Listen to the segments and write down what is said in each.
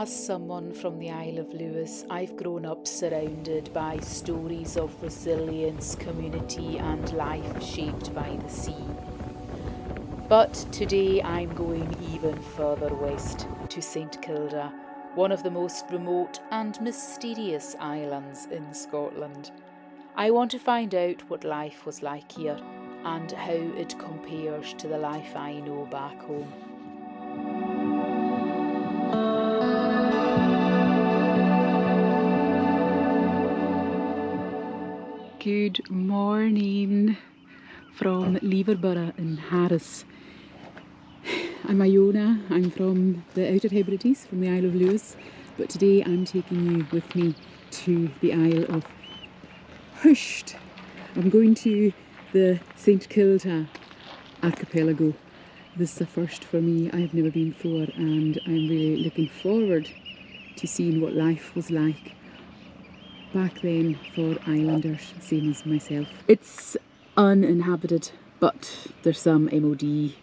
As someone from the Isle of Lewis, I've grown up surrounded by stories of resilience, community and life shaped by the sea. But today I'm going even further west to St Kilda, one of the most remote and mysterious islands in Scotland. I want to find out what life was like here and how it compares to the life I know back home. Good morning from Leverborough in Harris. I'm Iona, I'm from the Outer Hebrides, from the Isle of Lewis, but today I'm taking you with me to the Isle of Hirta. I'm going to the St Kilda Archipelago. This is a first for me, I've never been before, and I'm really looking forward to seeing what life was like back then for islanders, same as myself. It's uninhabited, but there's some MOD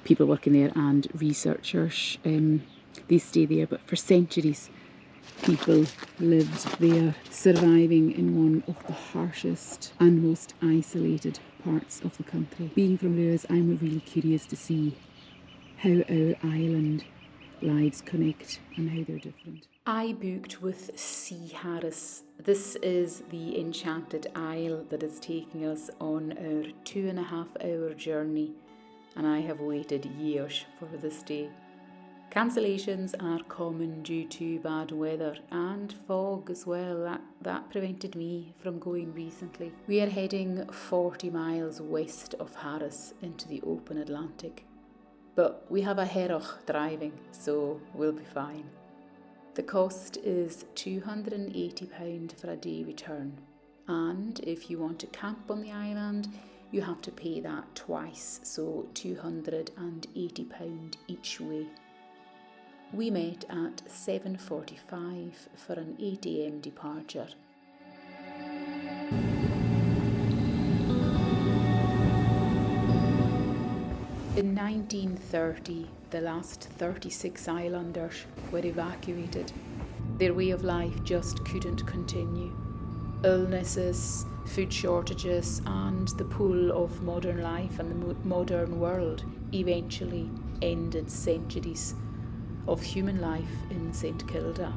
people working there and researchers. They stay there, but for centuries people lived there, surviving in one of the harshest and most isolated parts of the country. Being from Lewis, I'm really curious to see how our island lives connect and how they're different. I booked with Sea Harris. This is the enchanted isle that is taking us on our 2.5-hour journey, and I have waited years for this day. Cancellations are common due to bad weather and fog as well. That prevented me from going recently. We are heading 40 miles west of Harris into the open Atlantic. But we have a Hera driving, so we'll be fine. The cost is £280 for a day return, and if you want to camp on the island, you have to pay that twice, so £280 each way. We met at 7:45 for an 8 a.m. departure. In 1930, the last 36 islanders were evacuated. Their way of life just couldn't continue. Illnesses, food shortages, and the pull of modern life and the modern world eventually ended centuries of human life in St Kilda.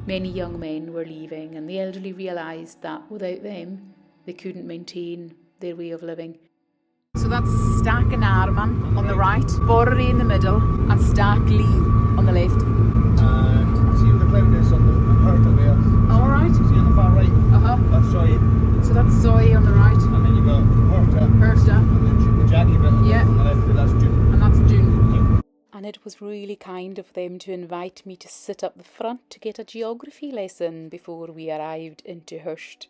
Many young men were leaving, and the elderly realised that without them, they couldn't maintain their way of living. So that's Stack and Arman on the right, Borry in the middle, and Stack Lee on the left. And see the cloud is on the Hirta there. All right. See on the far right? That's Zoe. So that's Zoe on the right. And then you got Hirta. And then the Jackie bit on the left, but that's June. And that's June. And it was really kind of them to invite me to sit up the front to get a geography lesson before we arrived into Hirta.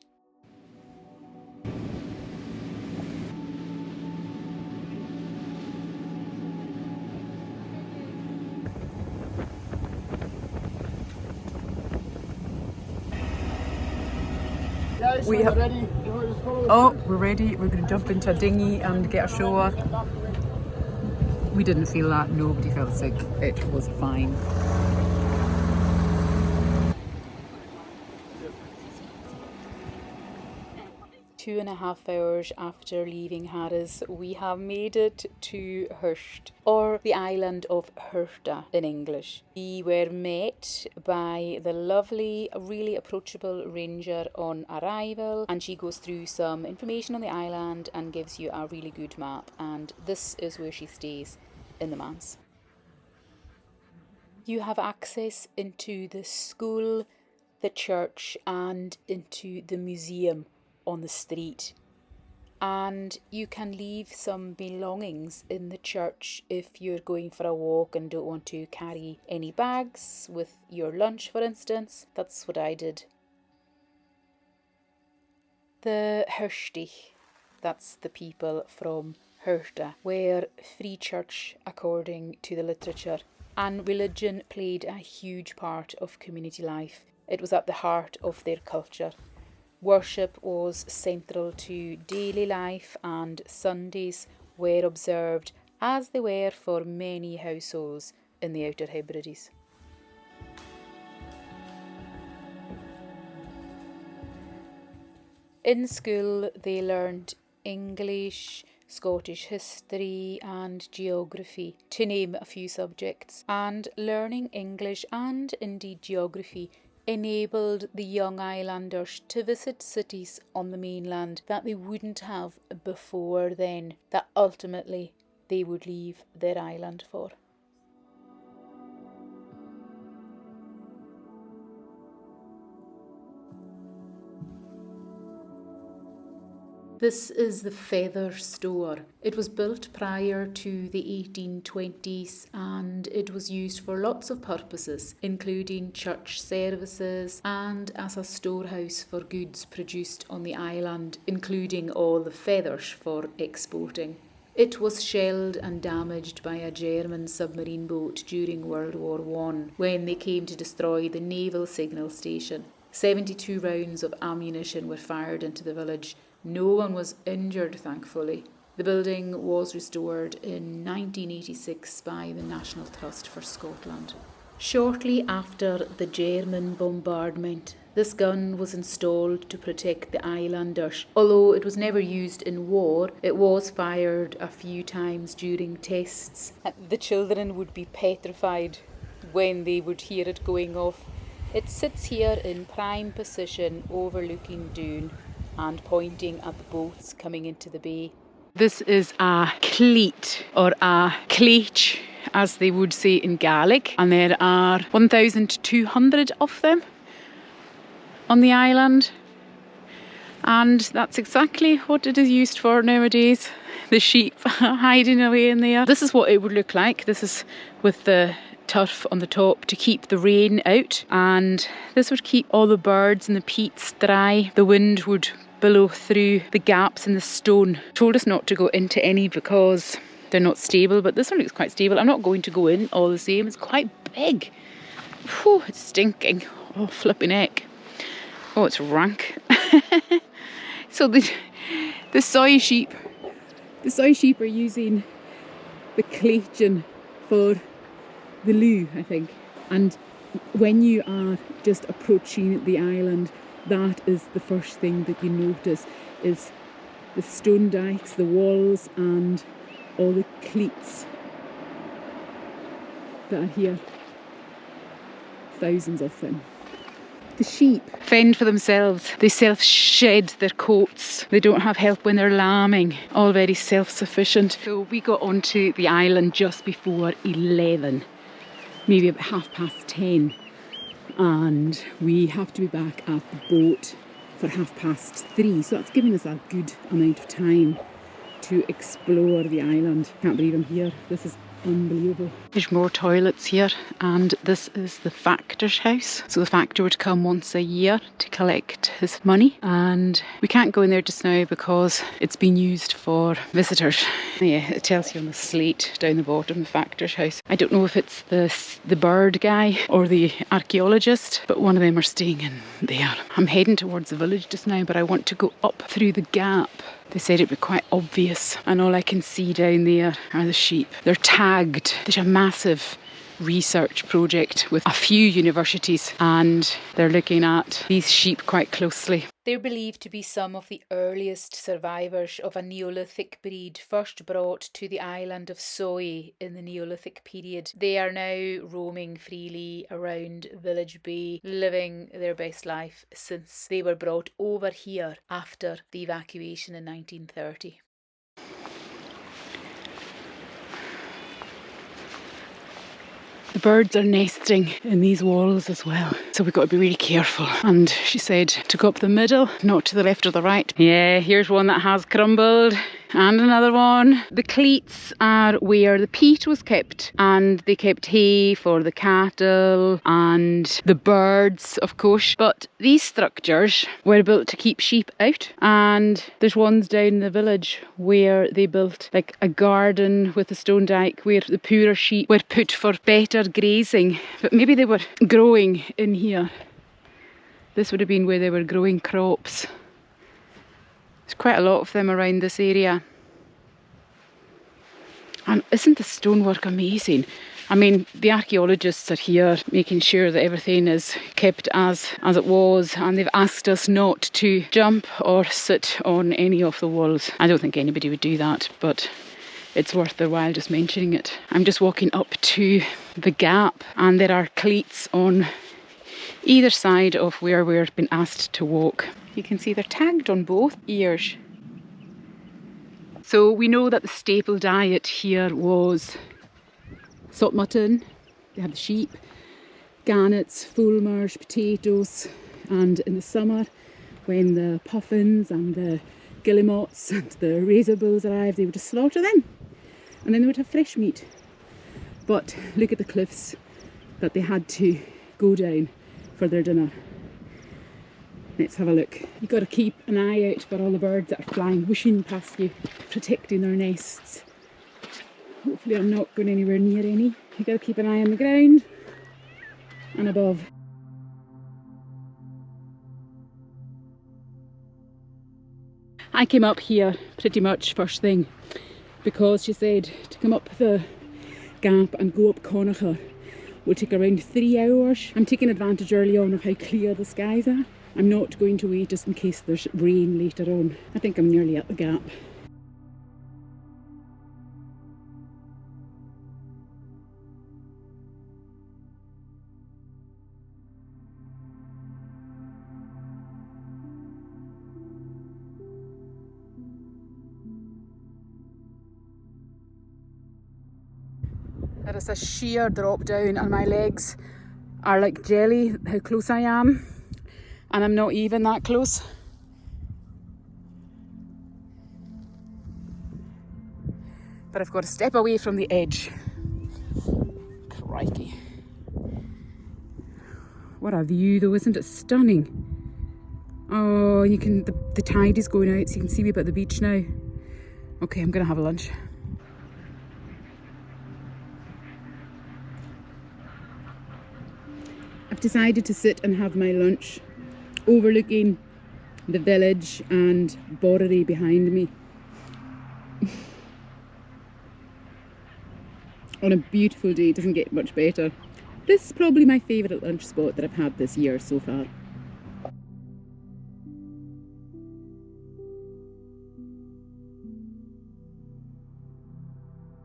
We're ready. We're going to jump into a dinghy and get ashore. We didn't feel that. Nobody felt sick. It was fine. 2.5 hours after leaving Harris, we have made it to Hirta, or the island of Hirta in English. We were met by the lovely, really approachable ranger on arrival, and she goes through some information on the island and gives you a really good map, and this is where she stays, in the manse. You have access into the school, the church, and into the museum on the street, and you can leave some belongings in the church if you're going for a walk and don't want to carry any bags with your lunch, for instance. That's what I did. The Hirti, that's the people from Hirta, were free church according to the literature, and religion played a huge part of community life. It was at the heart of their culture. Worship was central to daily life, and Sundays were observed as they were for many households in the Outer Hebrides. In school they learned English, Scottish history and geography, to name a few subjects. And learning English and indeed geography enabled the young islanders to visit cities on the mainland that they wouldn't have before then, that ultimately they would leave their island for. This is the Feather Store. It was built prior to the 1820s and it was used for lots of purposes, including church services and as a storehouse for goods produced on the island, including all the feathers for exporting. It was shelled and damaged by a German submarine boat during World War I when they came to destroy the naval signal station. 72 rounds of ammunition were fired into the village. No one was injured, thankfully. The building was restored in 1986 by the National Trust for Scotland. Shortly after the German bombardment, this gun was installed to protect the islanders. Although it was never used in war, it was fired a few times during tests. The children would be petrified when they would hear it going off. It sits here in prime position overlooking Doon and pointing at the boats coming into the bay. This is a Cleat or a Cleits, as they would say in Gaelic, and there are 1,200 of them on the island, and that's exactly what it is used for nowadays. The sheep hiding away in there. This is what it would look like. This is with the turf on the top to keep the rain out, and this would keep all the birds and the peats dry. The wind would blow through the gaps in the stone. Told us not to go into any because they're not stable, but this one looks quite stable. I'm not going to go in all the same. It's quite big. Whew, it's stinking. Oh, flipping heck. Oh, it's rank. So the soy sheep are using the Cleits for the loo, I think. And when you are just approaching the island, that is the first thing that you notice, is the stone dikes, the walls and all the cleats that are here. Thousands of them. The sheep fend for themselves. They self-shed their coats. They don't have help when they're lambing. All very self-sufficient. So we got onto the island just before 11. Maybe about 10:30, and we have to be back at the boat for 3:30, so that's giving us a good amount of time to explore the island. Can't believe I'm here. This is unbelievable. There's more toilets here, and this is the factor's house. So the factor would come once a year to collect his money, and we can't go in there just now because it's been used for visitors. Yeah, it tells you on the slate down the bottom, the factor's house. I don't know if it's the bird guy or the archaeologist, but one of them are staying in there. I'm heading towards the village just now, but I want to go up through the gap. They said it'd be quite obvious, and all I can see down there are the sheep. They're tagged. There's a massive research project with a few universities, and they're looking at these sheep quite closely. They're believed to be some of the earliest survivors of a Neolithic breed first brought to the island of Soy in the Neolithic period. They are now roaming freely around Village Bay, living their best life since they were brought over here after the evacuation in 1930. The birds are nesting in these walls as well, so we've got to be really careful. And she said to go up the middle, not to the left or the right. Yeah, here's one that has crumbled, and another one. The cleats are where the peat was kept, and they kept hay for the cattle and the birds, of course. But these structures were built to keep sheep out, and there's ones down in the village where they built like a garden with a stone dike where the poorer sheep were put for better grazing, but maybe they were growing in here. This would have been where they were growing crops. There's quite a lot of them around this area. And isn't the stonework amazing? I mean, the archaeologists are here making sure that everything is kept as it was, and they've asked us not to jump or sit on any of the walls. I don't think anybody would do that, but it's worth their while just mentioning it. I'm just walking up to the gap, and there are cleits on either side of where we're been asked to walk. You can see they're tagged on both ears. So we know that the staple diet here was salt mutton. They had the sheep, gannets, fulmars, potatoes, and in the summer when the puffins and the guillemots and the razor bills arrived, they would just slaughter them, and then they would have fresh meat. But look at the cliffs that they had to go down for their dinner. Let's have a look. You've got to keep an eye out for all the birds that are flying, whooshing past you, protecting their nests. Hopefully I'm not going anywhere near any. You've got to keep an eye on the ground and above. I came up here pretty much first thing because she said to come up the gap and go up Connacher will take around 3 hours. I'm taking advantage early on of how clear the skies are. I'm not going to wait just in case there's rain later on. I think I'm nearly at the gap. There is a sheer drop down and my legs are like jelly, how close I am. And I'm not even that close. But I've got to step away from the edge. Crikey. What a view though, isn't it stunning? Oh, you can, the tide is going out so you can see me about the beach now. Okay, I'm gonna have a lunch. I've decided to sit and have my lunch overlooking the village and Bordery behind me. On a beautiful day, it doesn't get much better. This is probably my favourite lunch spot that I've had this year so far.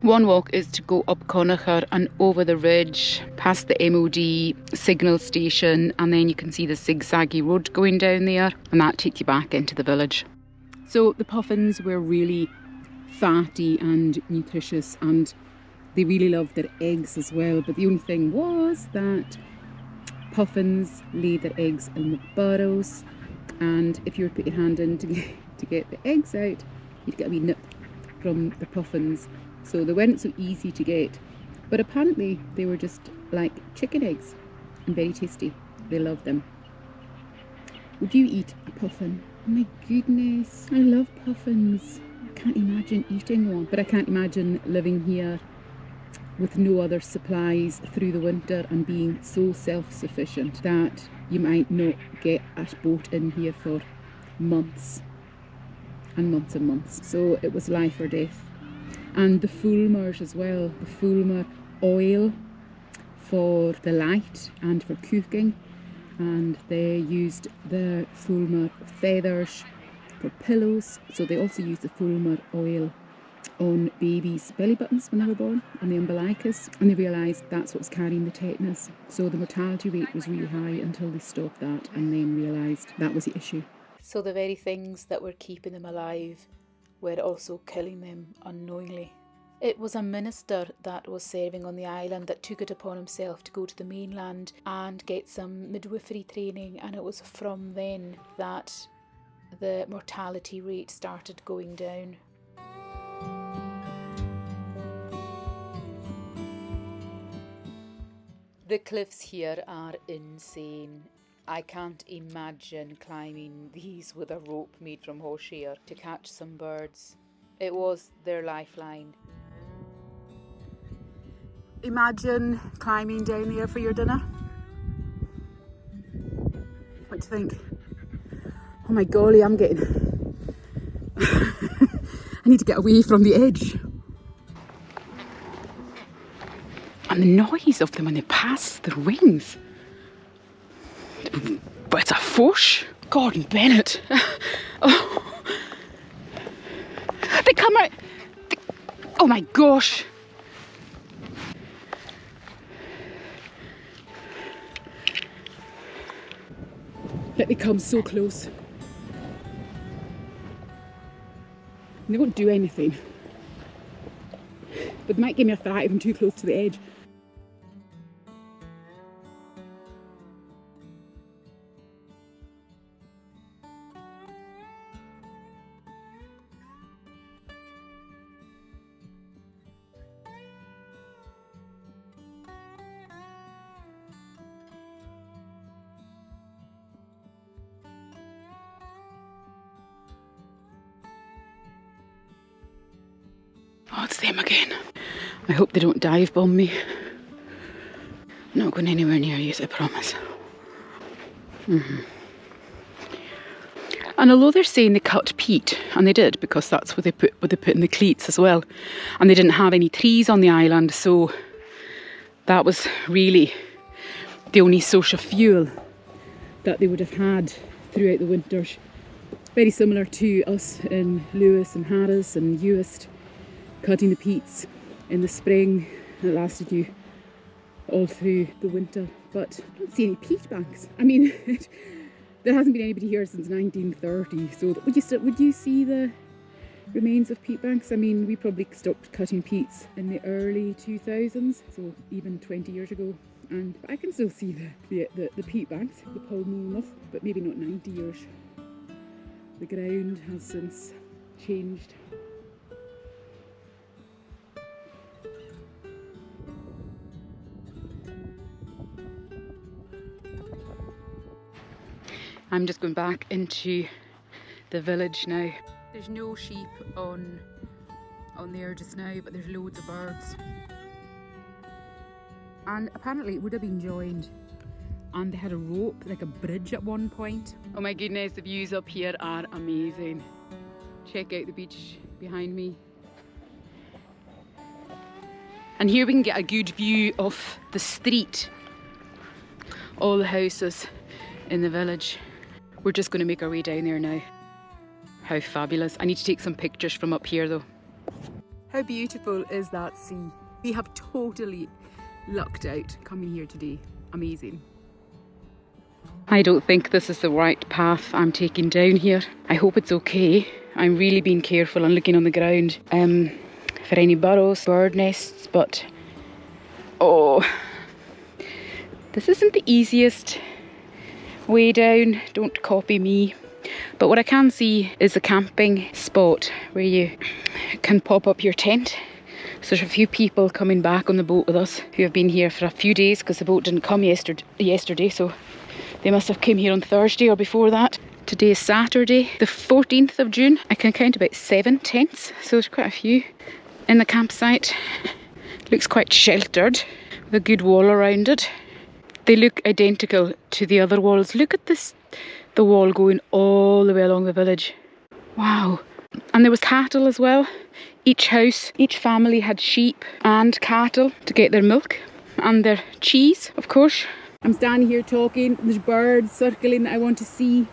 One walk is to go up Connacher and over the ridge, past the MOD signal station, and then you can see the zigzaggy road going down there, and that takes you back into the village. So the puffins were really fatty and nutritious, and they really loved their eggs as well, but the only thing was that puffins lay their eggs in the burrows, and if you were to put your hand in to get the eggs out, you'd get a wee nip from the puffins. So they weren't so easy to get, but apparently they were just like chicken eggs and very tasty. They loved them. Would you eat a puffin? Oh my goodness, I love puffins. I can't imagine eating one, but I can't imagine living here with no other supplies through the winter and being so self-sufficient that you might not get a boat in here for months and months and months. So it was life or death. And the fulmars as well, the fulmar oil for the light and for cooking, and they used the fulmar feathers for pillows, so they also used the fulmar oil on babies' belly buttons when they were born, on the umbilicus, and they realised that's what was carrying the tetanus. So the mortality rate was really high until they stopped that and then realised that was the issue. So the very things that were keeping them alive were also killing them unknowingly. It was a minister that was serving on the island that took it upon himself to go to the mainland and get some midwifery training, and it was from then that the mortality rate started going down. The cliffs here are insane. I can't imagine climbing these with a rope made from horsehair to catch some birds. It was their lifeline. Imagine climbing down there for your dinner. What do you think? Oh my golly, I'm getting... I need to get away from the edge. And the noise of them when they pass their wings. But it's a fish. Gordon Bennett. Oh. They come out. Oh my gosh. Let me come so close. And they won't do anything. But they might give me a fright if I'm too close to the edge. Oh, it's them again. I hope they don't dive bomb me. I'm not going anywhere near you, I promise. And although they're saying they cut peat, and they did, because that's what they put in the Cleits as well, and they didn't have any trees on the island, so that was really the only source of fuel that they would have had throughout the winters. Very similar to us in Lewis and Harris and Uist, cutting the peats in the spring. It lasted you all through the winter, but I don't see any peat banks. I mean, there hasn't been anybody here since 1930, so would you see the remains of peat banks? I mean, we probably stopped cutting peats in the early 2000s, so even 20 years ago, and I can still see the peat banks, the Palmonmouth, but maybe not 90 years. The ground has since changed. I'm just going back into the village now. There's no sheep on there just now, but there's loads of birds. And apparently it would have been joined, and they had a rope, like a bridge at one point. Oh my goodness, the views up here are amazing. Check out the beach behind me. And here we can get a good view of the street, all the houses in the village. We're just going to make our way down there now. How fabulous. I need to take some pictures from up here though. How beautiful is that sea? We have totally lucked out coming here today. Amazing. I don't think this is the right path I'm taking down here. I hope it's okay. I'm really being careful and looking on the ground for any burrows, bird nests, but oh, this isn't the easiest way down. Don't copy me. But what I can see is a camping spot where you can pop up your tent. So there's a few people coming back on the boat with us who have been here for a few days because the boat didn't come yesterday, so they must have come here on Thursday or before that. Today is Saturday, the 14th of June. I can count about 7 tents, so there's quite a few in the campsite. Looks quite sheltered with a good wall around it. They look identical to the other walls. Look at this, the wall going all the way along the village. Wow. And there was cattle as well. Each house, each family had sheep and cattle to get their milk and their cheese, of course. I'm standing here talking, there's birds circling that I want to see.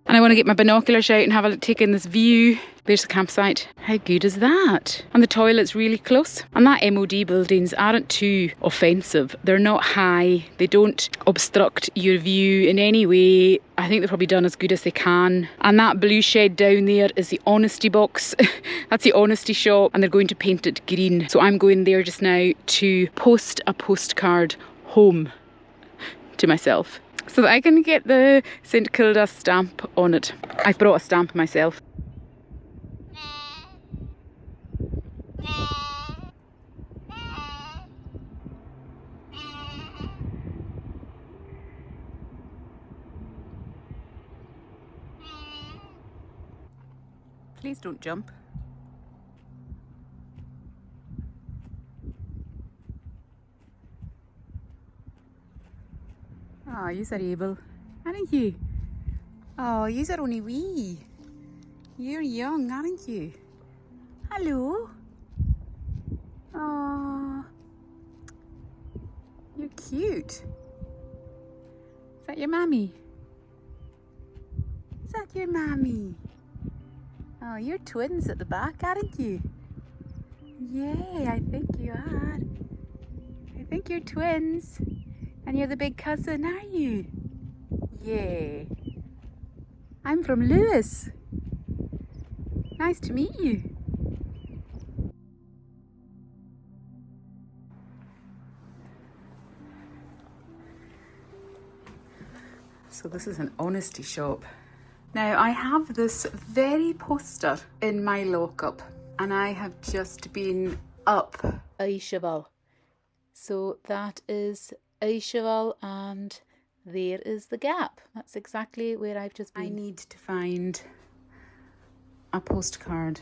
And I want to get my binoculars out and have a look, take in this view. There's the campsite. How good is that? And the toilet's really close. And that MOD buildings aren't too offensive. They're not high. They don't obstruct your view in any way. I think they've probably done as good as they can. And that blue shed down there is the honesty box. That's the honesty shop. And they're going to paint it green. So I'm going there just now to post a postcard home to myself, so that I can get the St Kilda stamp on it. I've brought a stamp myself. Please don't jump. Oh, yous are able, aren't you? Oh, yous are only wee. You're young, aren't you? Hello? Oh, You're cute. Is that your mammy? Is that your mammy? Oh, you're twins at the back, aren't you? Yay, I think you are. I think you're twins. And you're the big cousin, are you? Yay. I'm from Lewis. Nice to meet you. So this is an honesty shop. Now I have this very poster in my lockup and I have just been up Archipelago. So that is Archipelago and there is the gap. That's exactly where I've just been. I need to find a postcard.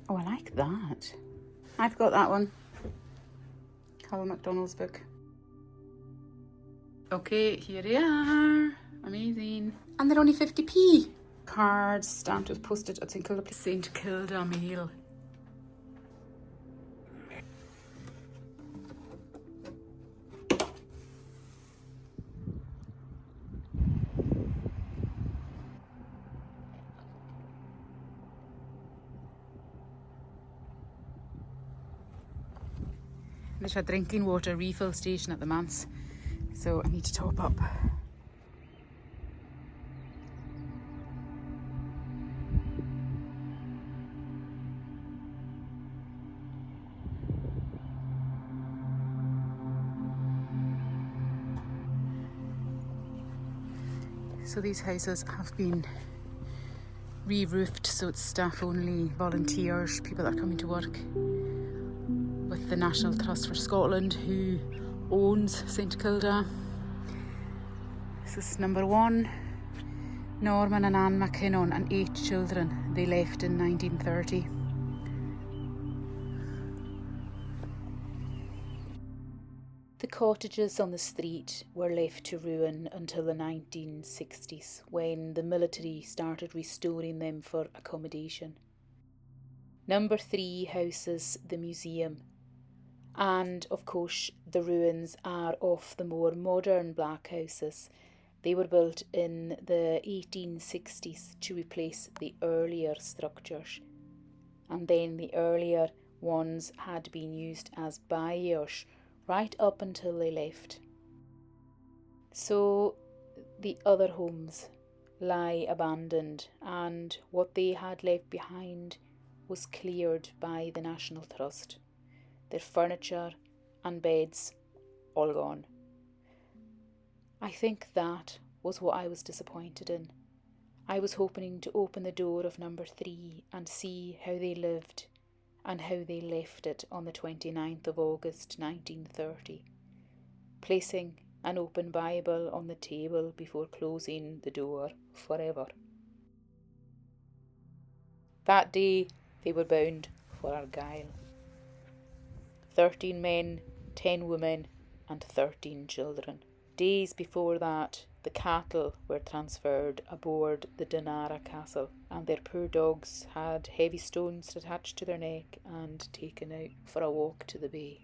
Oh, I like that. I've got that one. Callum MacDonald's book. Okay, here they are. Amazing. And they're only 50p. Cards stamped with postage at St Kilda. St Kilda Mail. There's a drinking water refill station at the manse, so I need to top up. So these houses have been re-roofed, so it's staff only, volunteers, people that are coming to work with the National Trust for Scotland, who owns St Kilda. This is number 1. Norman and Anne McKinnon and 8 children. They left in 1930. The cottages on the street were left to ruin until the 1960s, when the military started restoring them for accommodation. Number 3 houses the museum, and of course the ruins are of the more modern black houses. They were built in the 1860s to replace the earlier structures, and then the earlier ones had been used as byres right up until they left. So the other homes lie abandoned, and what they had left behind was cleared by the National Trust. Their furniture and beds all gone. I think that was what I was disappointed in. I was hoping to open the door of number 3 and see how they lived and how they left it on the 29th of August 1930, placing an open Bible on the table before closing the door forever. That day they were bound for Argyll. 13 men, 10 women and 13 children. Days before that, the cattle were transferred aboard the Dunara Castle, and their poor dogs had heavy stones attached to their neck and taken out for a walk to the bay.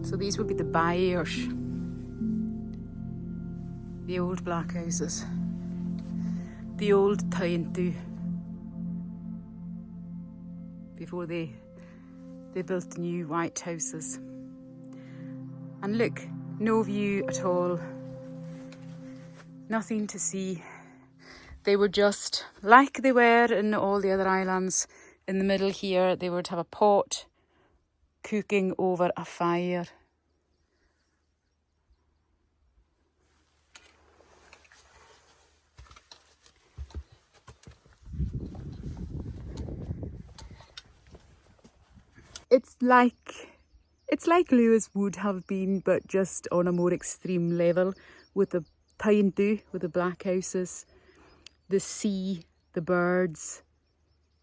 So these would be the byres, the old black houses, the old Taintu, before they built the new white houses. And look, no view at all, nothing to see. They were just like they were in all the other islands. In the middle here, they would have a pot cooking over a fire. It's like Lewis would have been, but just on a more extreme level, with the taintu, with the black houses, the sea, the birds,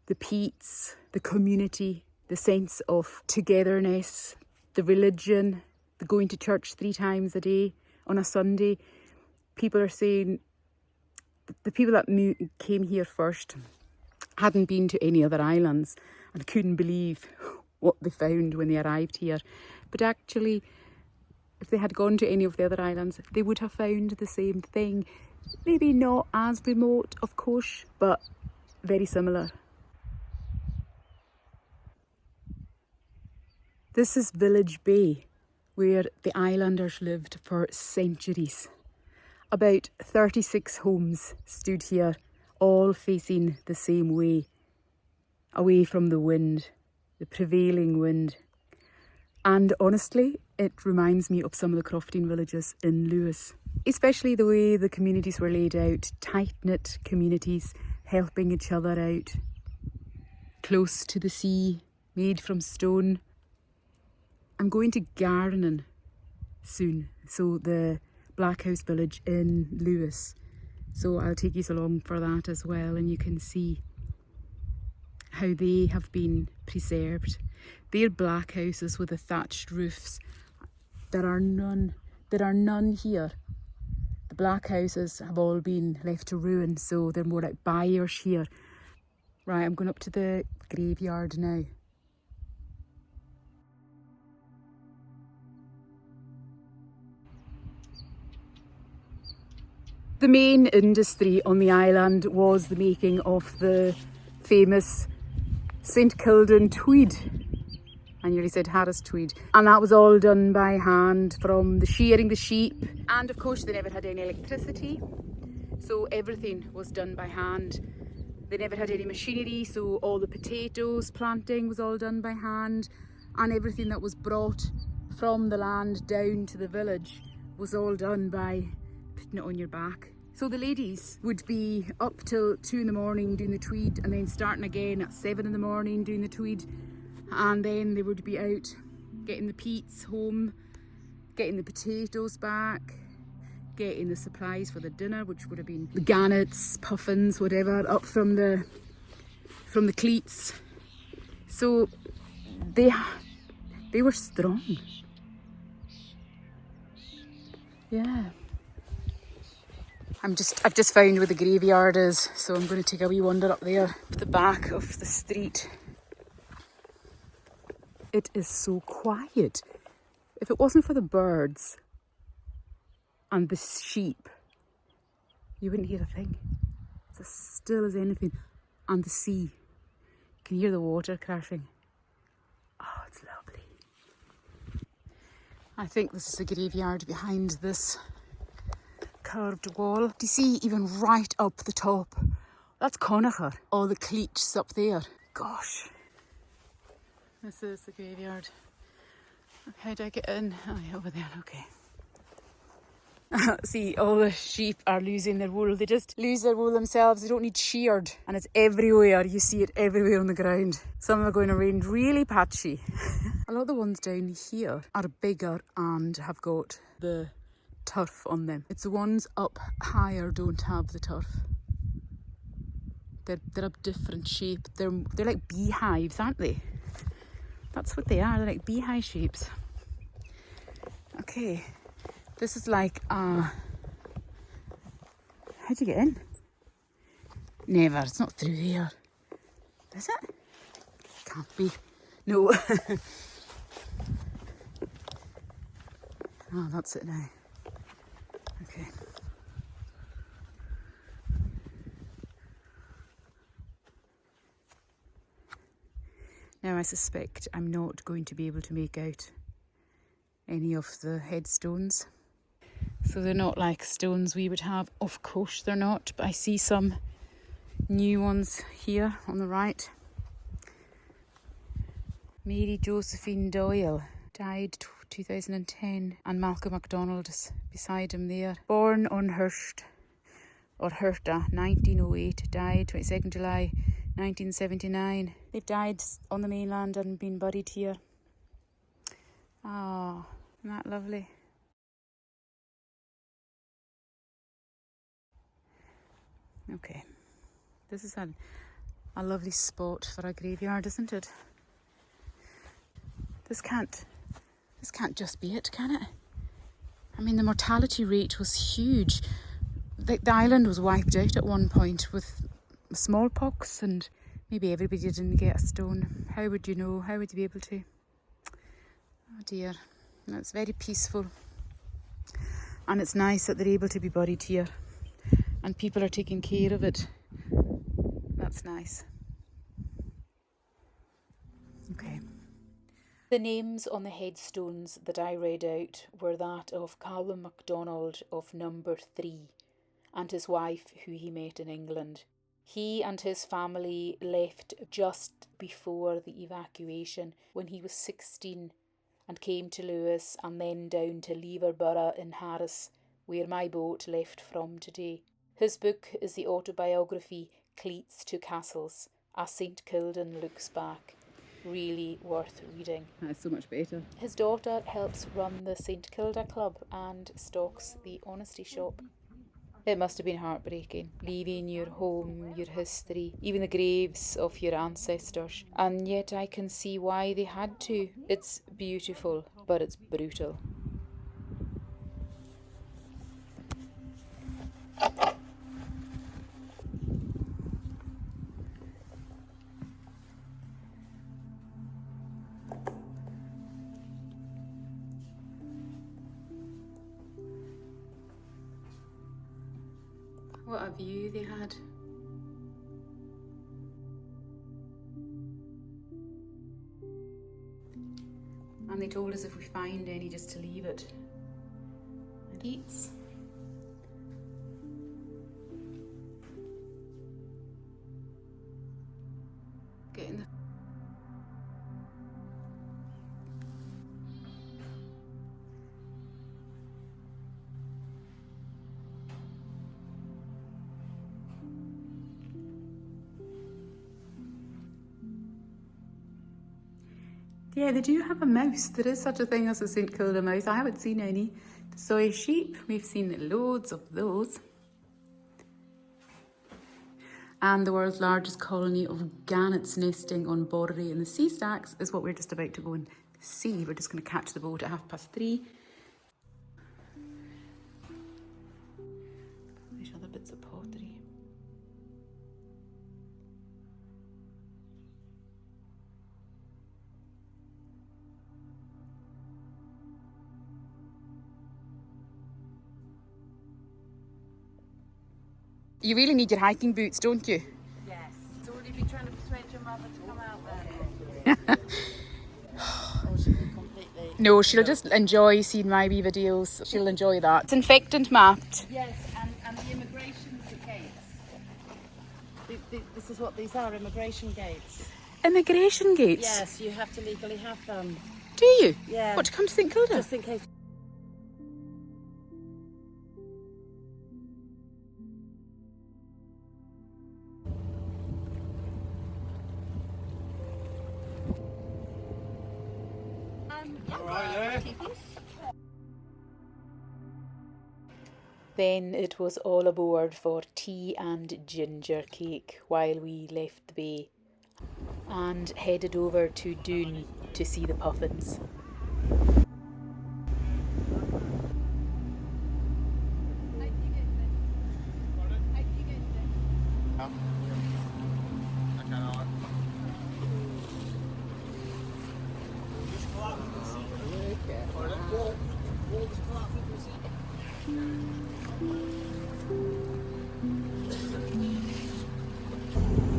the peats, the community, the sense of togetherness, the religion, the going to church 3 times a day on a Sunday. People are saying the people that came here first hadn't been to any other islands and couldn't believe what they found when they arrived here. But actually, if they had gone to any of the other islands, they would have found the same thing. Maybe not as remote, of course, but very similar. This is Village Bay, where the islanders lived for centuries. About 36 homes stood here, all facing the same way, away from the wind, the prevailing wind. And honestly, it reminds me of some of the crofting villages in Lewis, especially the way the communities were laid out, tight-knit communities, helping each other out, close to the sea, made from stone. I'm going to Garnan soon, so the Black House village in Lewis. So I'll take you along for that as well, and you can see how they have been preserved. They're black houses with the thatched roofs. There are none here. The black houses have all been left to ruin, so they're more like byres here. Right, I'm going up to the graveyard now. The main industry on the island was the making of the famous St Kilda tweed. I nearly said Harris tweed. And that was all done by hand, from the shearing the sheep. And of course they never had any electricity, so everything was done by hand. They never had any machinery, so all the potatoes planting was all done by hand, and everything that was brought from the land down to the village was all done by putting it on your back. So the ladies would be up till 2 in the morning doing the tweed, and then starting again at 7 in the morning doing the tweed, and then they would be out getting the peats home, getting the potatoes back, getting the supplies for the dinner, which would have been the gannets, puffins, whatever, up from the Cleits. So they were strong. Yeah. I've just found where the graveyard is, so I'm going to take a wee wander up there at the back of the street. It is so quiet. If it wasn't for the birds and the sheep, you wouldn't hear a thing. It's as still as anything. And the sea. You can hear the water crashing. Oh, it's lovely. I think this is the graveyard behind this curved wall. Do you see even right up the top? That's Connacher. All the Cleits up there. Gosh. This is the graveyard. Okay, how do I get in? Oh, yeah, over there, okay. See, all the sheep are losing their wool. They just lose their wool themselves. They don't need sheared. And it's everywhere. You see it everywhere on the ground. Some are going around really patchy. A lot of the ones down here are bigger and have got the turf on them. It's the ones up higher don't have the turf. They're a different shape. They're like beehives, aren't they? That's what they are. They're like beehive shapes. Okay. This is like how'd you get in? Never, it's not through here. Is it? Can't be. No. Oh, that's it now. Okay. Now I suspect I'm not going to be able to make out any of the headstones. So they're not like stones we would have. Of course they're not, but I see some new ones here on the right. Mary Josephine Doyle died 2010, and Malcolm MacDonald is beside him there. Born on Hirta, 1908, died 22nd July 1979. They've died on the mainland and been buried here. Oh, isn't that lovely? Okay, this is a lovely spot for a graveyard, isn't it? This can't just be it, can it? I mean, the mortality rate was huge. The island was wiped out at one point with smallpox, and maybe everybody didn't get a stone. How would you know? How would you be able to? Oh dear. No, it's very peaceful. And it's nice that they're able to be buried here. And people are taking care of it. That's nice. Okay. The names on the headstones that I read out were that of Callum MacDonald of number 3 and his wife, who he met in England. He and his family left just before the evacuation when he was 16 and came to Lewis and then down to Leverborough in Harris, where my boat left from today. His book is the autobiography Cleits to Castles, as St Kildan looks back. Really worth reading. That's so much better. His daughter helps run the St Kilda Club and stocks the Honesty Shop. It must have been heartbreaking, leaving your home, your history, even the graves of your ancestors. And yet I can see why they had to. It's beautiful, but it's brutal. What a view they had. And they told us if we find any just to leave it. And eats. Get in the Yeah, they do have a mouse. There is such a thing as a St Kilda mouse. I haven't seen any. The soy sheep, we've seen loads of those. And the world's largest colony of gannets nesting on Borry in the Seastacks is what we're just about to go and see. We're just going to catch the boat at 3:30. There's other bits of pottery. You really need your hiking boots, don't you? Yes. So will you be trying to persuade your mother to come out there? Or she'll be completely... No, she'll just enjoy seeing my wee videos. She'll enjoy that. It's infectant mapped. Yes, and the immigration gates. This is what these are, immigration gates. Immigration gates? Yes, you have to legally have them. Do you? Yeah. What, to come to St Kilda? Just in case. Then it was all aboard for tea and ginger cake while we left the bay and headed over to Doon to see the Puffins.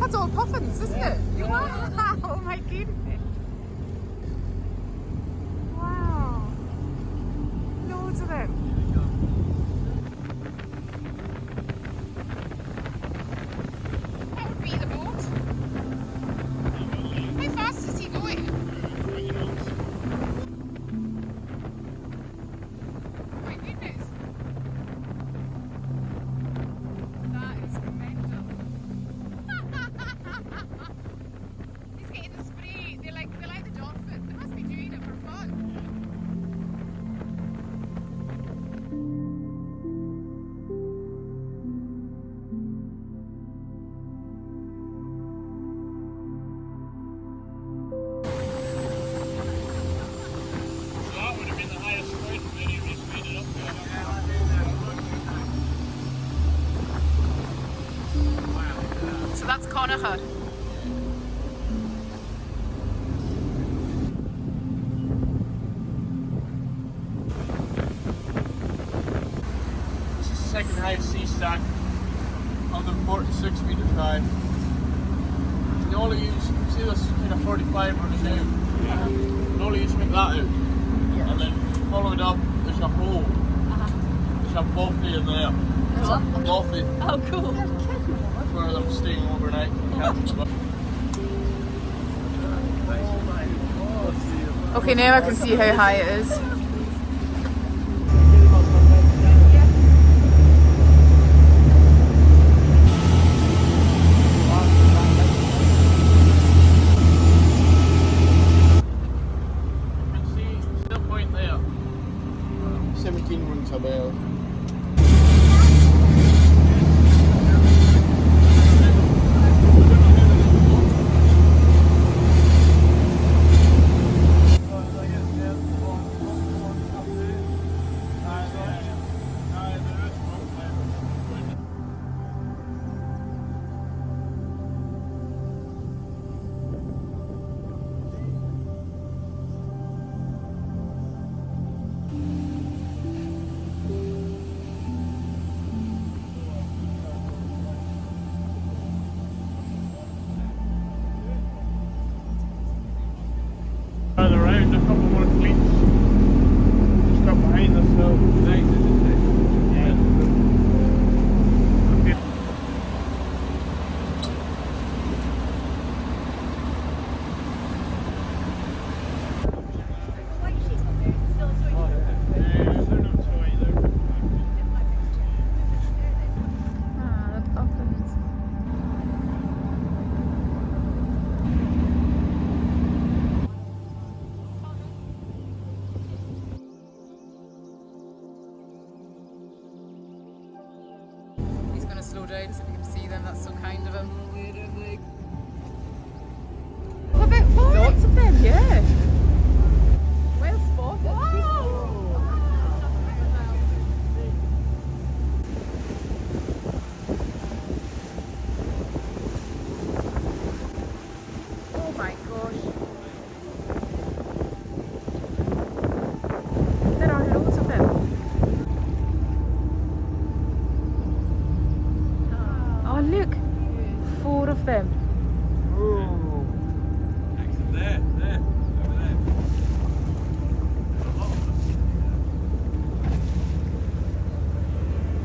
That's all Puffins, isn't it? Wow. Oh my goodness. Wow. Loads of them. That would be the boat. How fast is he going? Oh my goodness. That is mental. Connacher. This is the second highest Seastack, 146 metres high. You only use, see this kind of 45 running out? Yeah. You only use to make that out. Yeah. And then follow it up, there's a hole. There's a bothy in there. A bothy. Oh, cool. That's where I'm staying overnight. Okay, now I can see how high it is. There. 17 rings a bell. Further around, a couple more Cleits. Just up behind us now. Nice, isn't it? Yeah. Okay. They're not so either. Ah, the Puffins. He's going to slow down so we can see them. That's so kind of him. What about lots of them? Yeah. Well spotted. Oh my gosh. There are loads of them. Oh look, 4 of them. Oh. Excellent. There, over there.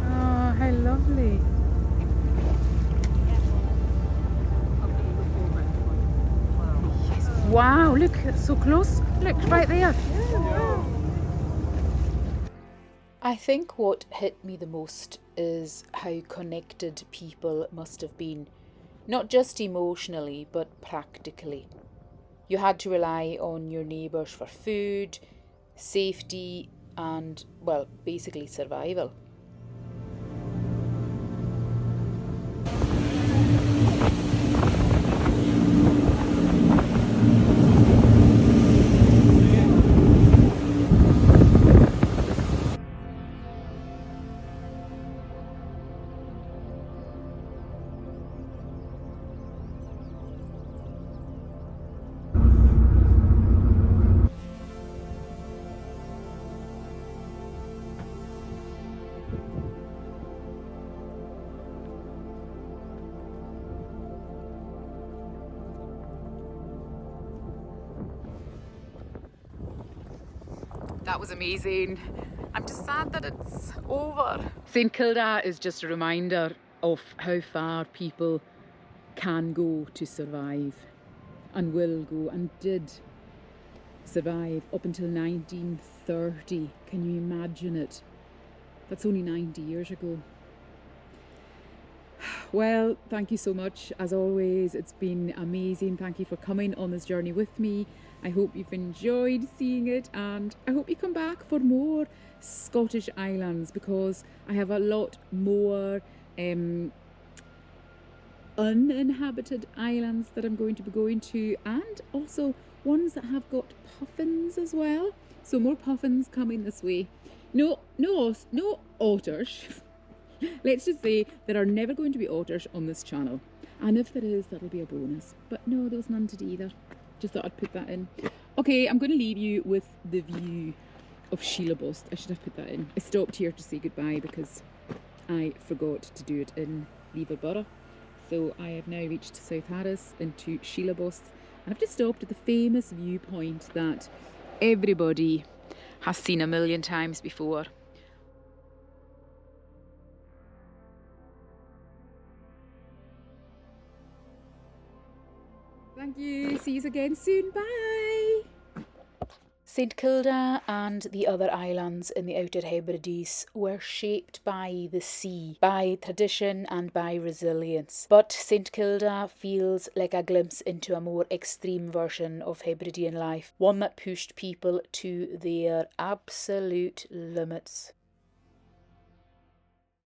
Oh, how lovely. Wow, look, it's so close. Look, right there. I think what hit me the most is how connected people must have been, not just emotionally, but practically. You had to rely on your neighbours for food, safety, and, well, basically survival. That was amazing. I'm just sad that it's over. St Kilda is just a reminder of how far people can go to survive and will go and did survive up until 1930. Can you imagine it? That's only 90 years ago. Well, thank you so much. As always, it's been amazing. Thank you for coming on this journey with me. I hope you've enjoyed seeing it, and I hope you come back for more Scottish islands, because I have a lot more uninhabited islands that I'm going to be going to, and also ones that have got puffins as well. So more puffins coming this way. No otters. Let's just say there are never going to be otters on this channel. And if there is, that'll be a bonus. But no, there was none today either. Just thought I'd put that in. Okay, I'm going to leave you with the view of Sheila. I should have put that in. I stopped here to say goodbye because I forgot to do it in Leverborough. So I have now reached South Harris into Sheila, and I've just stopped at the famous viewpoint that everybody has seen a million times before. Thank you. See you again soon. Bye. St Kilda and the other islands in the Outer Hebrides were shaped by the sea, by tradition and by resilience. But St Kilda feels like a glimpse into a more extreme version of Hebridean life, one that pushed people to their absolute limits.